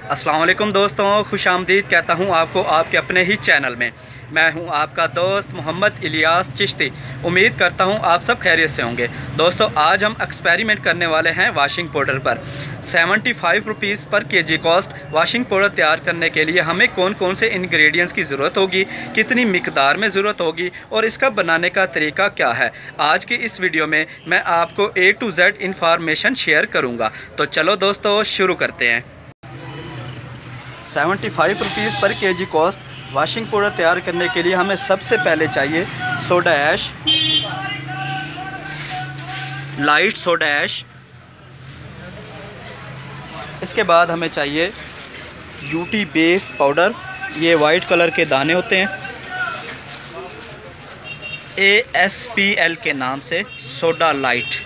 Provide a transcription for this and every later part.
अस्सलाम वालेकुम दोस्तों, खुशामदीद कहता हूँ आपको आपके अपने ही चैनल में। मैं हूँ आपका दोस्त मोहम्मद इलियास चिश्ती। उम्मीद करता हूँ आप सब खैरियत से होंगे। दोस्तों, आज हम एक्सपेरिमेंट करने वाले हैं वाशिंग पाउडर पर। 75 रुपीज़ पर केजी कॉस्ट। वाशिंग पाउडर तैयार करने के लिए हमें कौन कौन से इंग्रेडिएंट्स की ज़रूरत होगी, कितनी मिकदार में ज़रूरत होगी और इसका बनाने का तरीका क्या है, आज की इस वीडियो में मैं आपको A to Z information share करूँगा। तो चलो दोस्तों, शुरू करते हैं। 75 रुपीज़ पर केजी कॉस्ट। वाशिंग पाउडर तैयार करने के लिए हमें सबसे पहले चाहिए soda ash, light soda ash. इसके बाद हमें चाहिए यूटी बेस पाउडर, ये वाइट कलर के दाने होते हैं, ASPL के नाम से सोडा लाइट,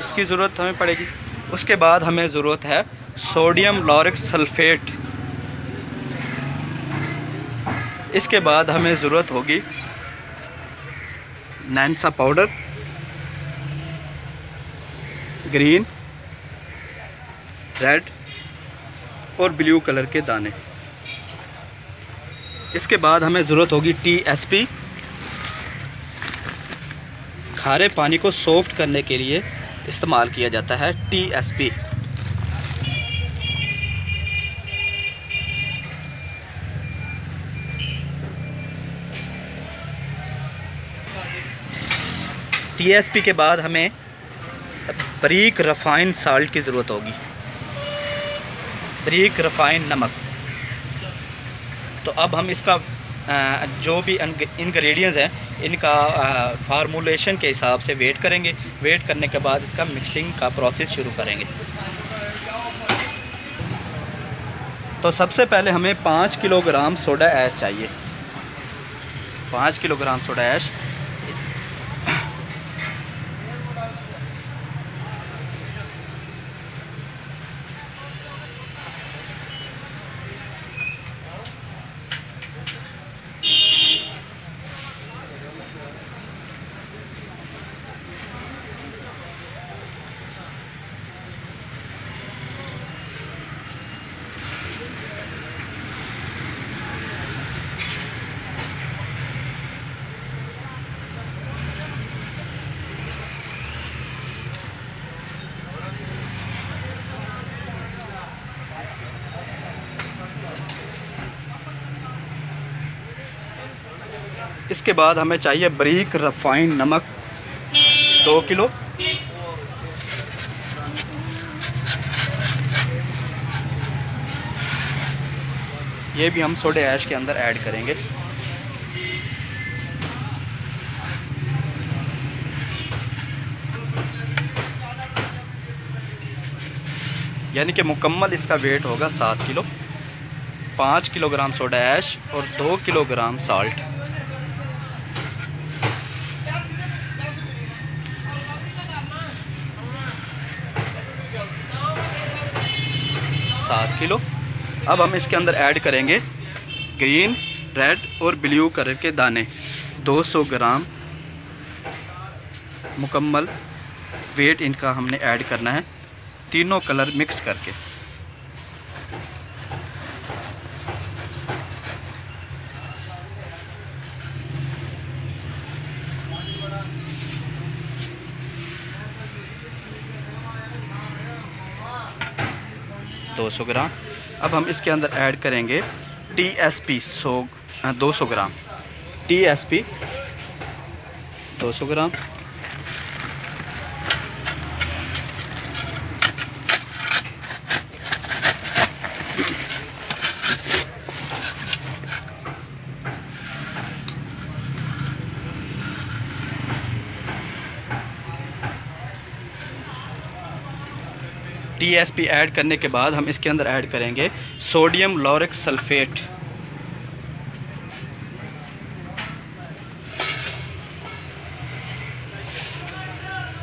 इसकी ज़रूरत हमें पड़ेगी। उसके बाद हमें ज़रूरत है सोडियम लॉरिक सल्फेट। इसके बाद हमें ज़रूरत होगी नैंसा पाउडर, ग्रीन, रेड और ब्लू कलर के दाने। इसके बाद हमें ज़रूरत होगी TSP। खारे पानी को सॉफ्ट करने के लिए इस्तेमाल किया जाता है TSP। TSP के बाद हमें बारीक रिफाइंड साल्ट की ज़रूरत होगी, बारीक रिफाइंड नमक। तो अब हम इसका जो भी इंग्रेडिएंट्स हैं इनका फार्मूलेशन के हिसाब से वेट करेंगे। वेट करने के बाद इसका मिक्सिंग का प्रोसेस शुरू करेंगे। तो सबसे पहले हमें 5 किलोग्राम सोडा ऐश चाहिए। 5 किलोग्राम सोडा ऐश। इसके बाद हमें चाहिए बारीक रिफाइंड नमक 2 किलो। ये भी हम सोडा ऐश के अंदर ऐड करेंगे। यानी कि मुकम्मल इसका वेट होगा 7 किलो। 5 किलोग्राम सोडा ऐश और 2 किलोग्राम साल्ट। 7 किलो। अब हम इसके अंदर ऐड करेंगे ग्रीन, रेड और ब्लू कलर के दाने 200 ग्राम। मुकम्मल वेट इनका हमने ऐड करना है, तीनों कलर मिक्स करके। (200 ग्राम). अब हम इसके अंदर ऐड करेंगे TSP 200 ग्राम। TSP 200 ग्राम। TSP ऐड करने के बाद हम इसके अंदर ऐड करेंगे sodium lauric sulphate.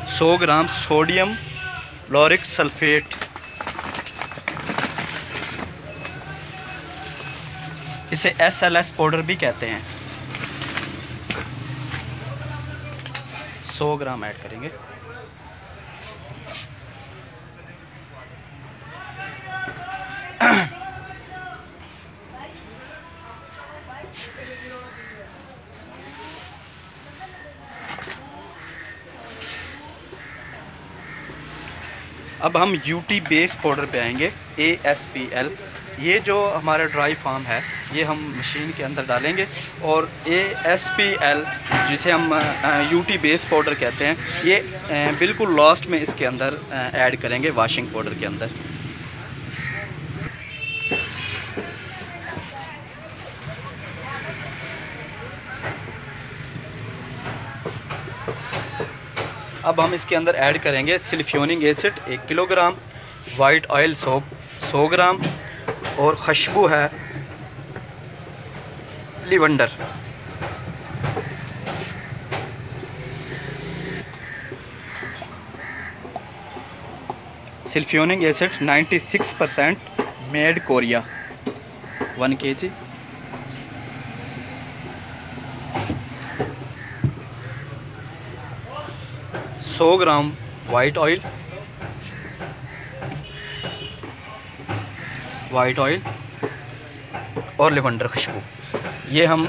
(100 gram sodium lauric sulphate. इसे SLS पाउडर भी कहते हैं। 100 ग्राम ऐड करेंगे। अब हम यूटी बेस पाउडर पे आएंगे, ASPL। ये जो हमारा ड्राई फार्म है ये हम मशीन के अंदर डालेंगे, और ASPL जिसे हम यूटी बेस पाउडर कहते हैं, ये बिल्कुल लास्ट में इसके अंदर ऐड करेंगे वॉशिंग पाउडर के अंदर। अब हम इसके अंदर ऐड करेंगे sulphuric acid 1 kilogram, white oil 100 gram, और खुशबू है lavender. Sulphuric acid 96% made Korea 1 kg। सौ ग्राम वाइट ऑयल और लेवेंडर खुशबू। ये हम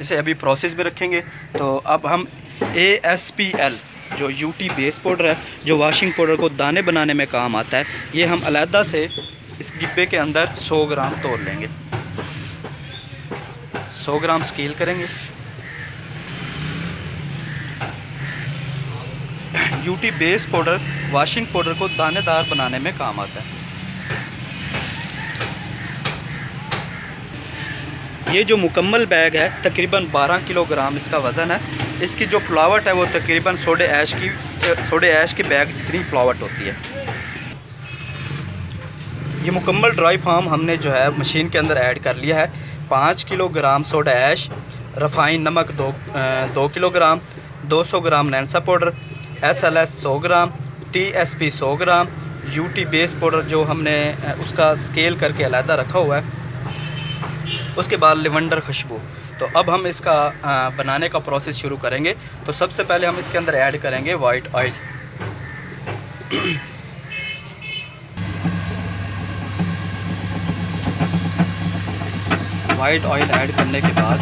इसे अभी प्रोसेस में रखेंगे। तो अब हम ASPL जो यूटी बेस पाउडर है, जो वॉशिंग पाउडर को दाने बनाने में काम आता है, ये हम अलहदा से इस डिब्बे के अंदर 100 ग्राम तोड़ लेंगे। 100 ग्राम स्केल करेंगे। UT base powder washing powder को दानेदार बनाने में काम आता है। ये जो मुकम्मल बैग है तकरीबन 12 किलोग्राम इसका वज़न है। इसकी जो फ्लावट है वो तकरीबन सोडे ऐश के बैग जितनी फ्लावट होती है। ये मुकम्मल ड्राई फार्म हमने जो है मशीन के अंदर ऐड कर लिया है। 5 किलोग्राम सोडा ऐश, रिफाइन नमक 2 किलोग्राम, 200 ग्राम नैंसा पाउडर, SLS 100 ग्राम, TSP 100 ग्राम, यूटी बेस पाउडर जो हमने उसका स्केल करके अलहदा रखा हुआ है, उसके बाद लेवेंडर खुशबू। तो अब हम इसका बनाने का प्रोसेस शुरू करेंगे। तो सबसे पहले हम इसके अंदर ऐड करेंगे white oil. White oil add करने के बाद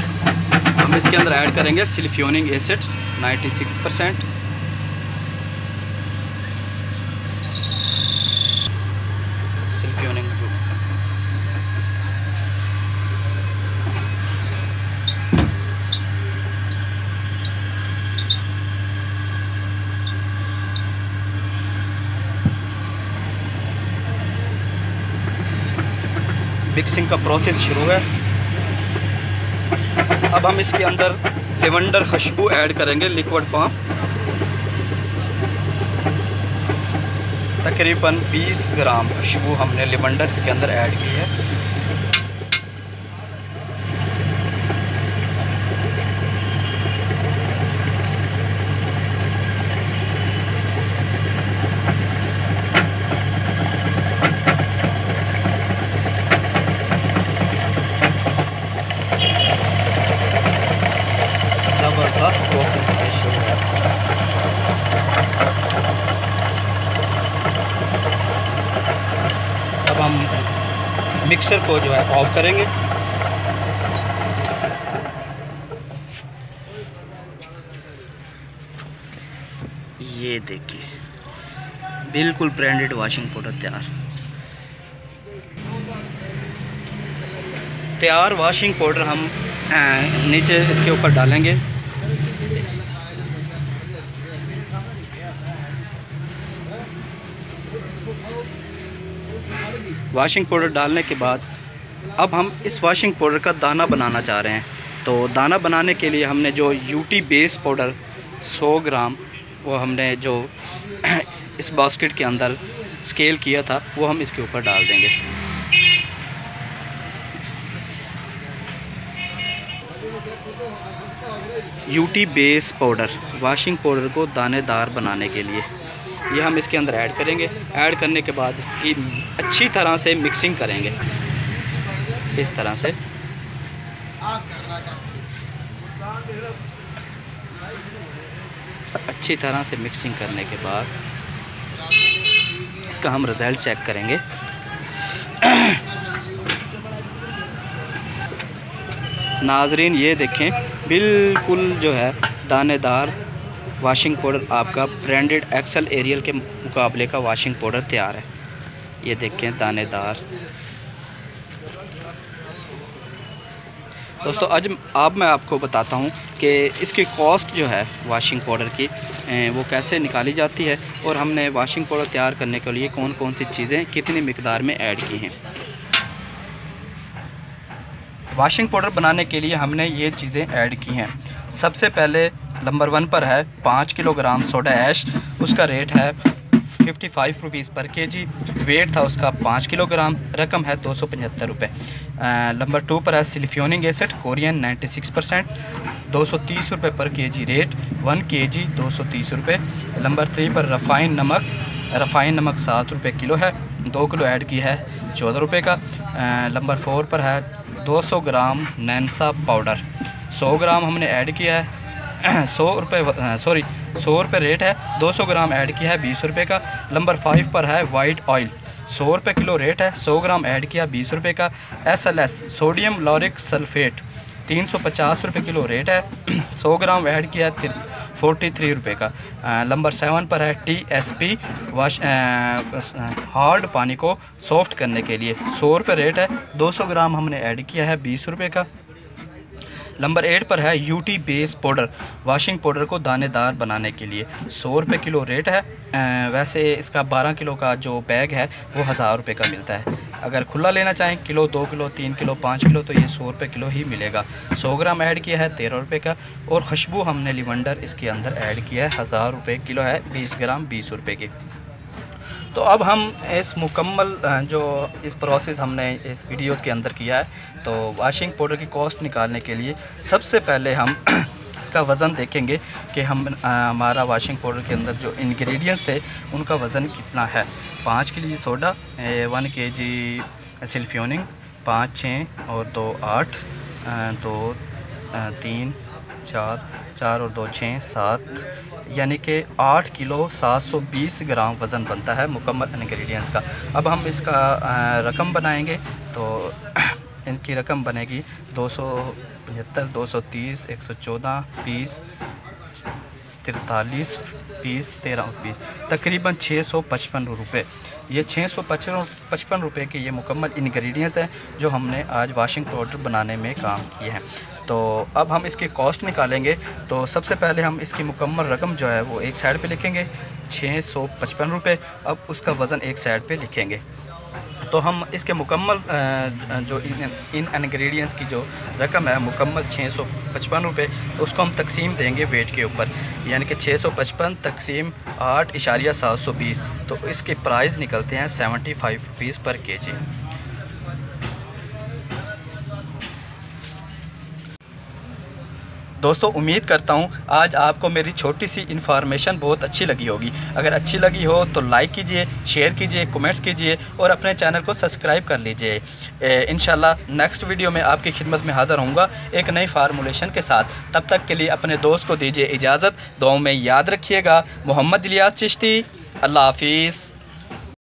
हम इसके अंदर ऐड करेंगे सल्फ्यूरिक एसिड 96%, मिक्सिंग का प्रोसेस शुरू है। अब हम इसके अंदर लेवेंडर खुशबू ऐड करेंगे लिक्विड फॉर्म, तकरीबन 20 ग्राम खुशबू हमने लेवेंडर इसके अंदर ऐड की है। ज़बरदस्त प्रोसेस शुरू है। अब हम मिक्सर को जो है ऑफ करेंगे। ये देखिए बिल्कुल ब्रांडेड वॉशिंग पाउडर तैयार वॉशिंग पाउडर हम नीचे इसके ऊपर डालेंगे। वॉशिंग पाउडर डालने के बाद अब हम इस वॉशिंग पाउडर का दाना बनाना चाह रहे हैं। तो दाना बनाने के लिए हमने जो यूटी बेस पाउडर 100 ग्राम वो हमने जो इस बास्केट के अंदर स्केल किया था वो हम इसके ऊपर डाल देंगे। UT base powder washing powder को दानेदार बनाने के लिए ये हम इसके अंदर ऐड करेंगे। ऐड करने के बाद इसकी अच्छी तरह से मिक्सिंग करेंगे। इस तरह से अच्छी तरह से मिक्सिंग करने के बाद इसका हम रिज़ल्ट चेक करेंगे। नाजरीन ये देखें बिल्कुल जो है दानेदार वाशिंग पाउडर आपका ब्रांडेड एक्सेल एरियल के मुकाबले का वाशिंग पाउडर तैयार है। ये देखें दानेदार। दोस्तों आज मैं आपको बताता हूँ कि इसकी कॉस्ट जो है वाशिंग पाउडर की वो कैसे निकाली जाती है और हमने वाशिंग पाउडर तैयार करने के लिए कौन कौन सी चीज़ें कितनी मिकदार में ऐड की हैं। वाशिंग पाउडर बनाने के लिए हमने ये चीज़ें ऐड की हैं। सबसे पहले नंबर 1 पर है 5 किलोग्राम सोडा ऐश, उसका रेट है 55 रुपीज़ पर केजी। वेट था उसका 5 किलोग्राम, रकम है 275 रुपये। नंबर 2 पर है सिलिफ्योनिक एसिड कोरियन 96%, 230 रुपये पर केजी रेट, 1 केजी 230 रुपये। नंबर 3 पर रफ़ाइन नमक 7 रुपये किलो है, 2 किलो ऐड की है 14 रुपये का। नंबर 4 पर है 200 ग्राम नैंसा पाउडर, 100 ग्राम हमने ऐड किया है 100 रुपये रेट है, 200 ग्राम ऐड किया है 20 रुपये का। नंबर 5 पर है वाइट ऑयल, 100 रुपये किलो रेट है, 100 ग्राम ऐड किया 20 रुपये का। SLS सोडियम लॉरिक सल्फेट 350 रुपये किलो रेट है, 100 ग्राम ऐड किया 43 रुपये का। नंबर 7 पर है TSP हार्ड पानी को सॉफ्ट करने के लिए, 100 रुपये रेट है, 200 ग्राम हमने ऐड किया है 20 रुपये का। नंबर 8 पर है UT base powder, washing powder को दानेदार बनाने के लिए, 100 रुपये किलो रेट है। वैसे इसका 12 किलो का जो बैग है वो 1000 रुपये का मिलता है। अगर खुला लेना चाहें किलो, 2 किलो, 3 किलो, 5 किलो तो ये 100 रुपये किलो ही मिलेगा। 100 ग्राम ऐड किया है 13 रुपये का। और खुशबू हमने लिवेंडर इसके अंदर ऐड किया है, 1000 रुपये किलो है, 20 ग्राम 20 रुपये की। तो अब हम इस मुकम्मल जो इस प्रोसेस हमने इस वीडियोस के अंदर किया है, तो वाशिंग पाउडर की कॉस्ट निकालने के लिए सबसे पहले हम इसका वज़न देखेंगे कि हमारा वाशिंग पाउडर के अंदर जो इंग्रेडिएंट्स थे उनका वज़न कितना है। 5 केजी सोडा, 1 केजी सिल्फ्योनिक, 5 6 और 2 8, 2 3 4 और 2 6 7, यानी कि 8 किलो 720 ग्राम वज़न बनता है मुकम्मल इंग्रेडिएंट्स का। अब हम इसका रकम बनाएंगे, तो इनकी रकम बनेगी 275, 230, 114, 20, 43, 20, 13 और 20, तकरीबन 655 रुपये। ये 655 रुपये के ये मुकम्मल इंग्रेडिएंट्स हैं जो हमने आज वाशिंग पाउडर बनाने में काम किए हैं। तो अब हम इसकी कॉस्ट निकालेंगे। तो सबसे पहले हम इसकी मुकम्मल रकम जो है वो एक साइड पे लिखेंगे, 655 रुपये। अब उसका वज़न एक साइड पे लिखेंगे। तो हम इसके मुकम्मल जो इन इंग्रेडिएंट्स की जो रकम है मुकम्मल 655 रुपये, तो उसको हम तकसीम देंगे वेट के ऊपर, यानी कि 655 तकसीम 8.720, तो इसके प्राइस निकलते हैं 75 रुपीज़ पर केजी। दोस्तों उम्मीद करता हूँ आज आपको मेरी छोटी सी इन्फॉर्मेशन बहुत अच्छी लगी होगी। अगर अच्छी लगी हो तो लाइक कीजिए, शेयर कीजिए, कमेंट्स कीजिए और अपने चैनल को सब्सक्राइब कर लीजिए। इंशाल्लाह नेक्स्ट वीडियो में आपकी खिदमत में हाज़िर होऊंगा एक नई फार्मूलेशन के साथ। तब तक के लिए अपने दोस्त को दीजिए इजाज़त। दुआओं में याद रखिएगा। मोहम्मद इलियास चिश्ती, अल्लाह हाफिज़।